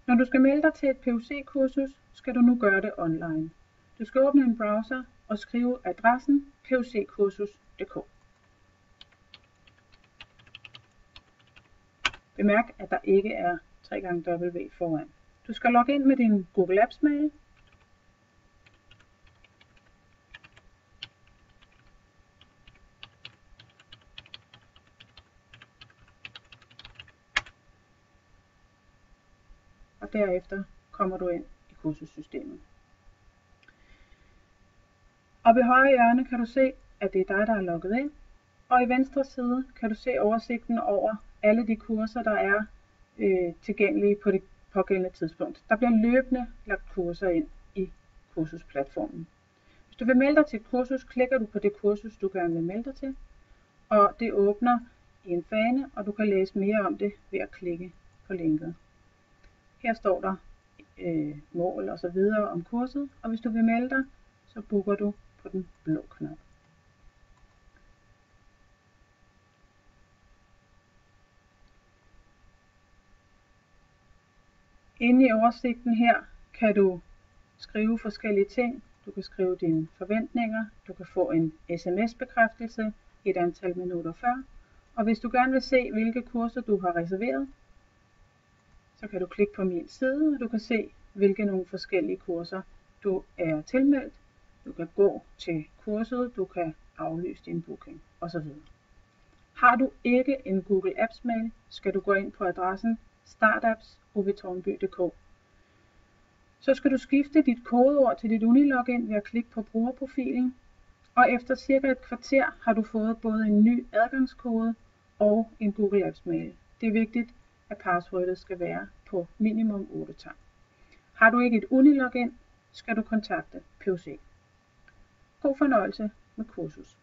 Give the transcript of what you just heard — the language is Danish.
Når du skal melde dig til et PUC-kursus, skal du nu gøre det online. Du skal åbne en browser og skrive adressen puckursus.dk. Bemærk, at der ikke er 3x W foran. Du skal logge ind med din Google Apps mail. Og derefter kommer du ind i kursussystemet. Oppe i højre hjørne kan du se, at det er dig, der er logget ind. Og i venstre side kan du se oversigten over alle de kurser, der er tilgængelige på det pågældende tidspunkt. Der bliver løbende lagt kurser ind i kursusplatformen. Hvis du vil melde dig til et kursus, klikker du på det kursus, du gerne vil melde dig til. Og det åbner i en fane, og du kan læse mere om det ved at klikke på linket. Her står der mål og så videre om kurset, og hvis du vil melde dig, så booker du på den blå knap. Inde i oversigten her kan du skrive forskellige ting. Du kan skrive dine forventninger, du kan få en sms-bekræftelse et antal minutter før, og hvis du gerne vil se, hvilke kurser du har reserveret, så kan du klikke på min side, og du kan se, hvilke nogle forskellige kurser du er tilmeldt. Du kan gå til kurset, du kan aflyse din booking osv. Har du ikke en Google Apps mail, skal du gå ind på adressen startapps.ovtårnby.dk. Så skal du skifte dit kodeord til dit Unilogin ved at klikke på brugerprofilen, og efter cirka et kvarter har du fået både en ny adgangskode og en Google Apps mail. Det er vigtigt, at passwordet skal være på minimum 8 tegn. Har du ikke et Unilogin, skal du kontakte PUC. God fornøjelse med kursus.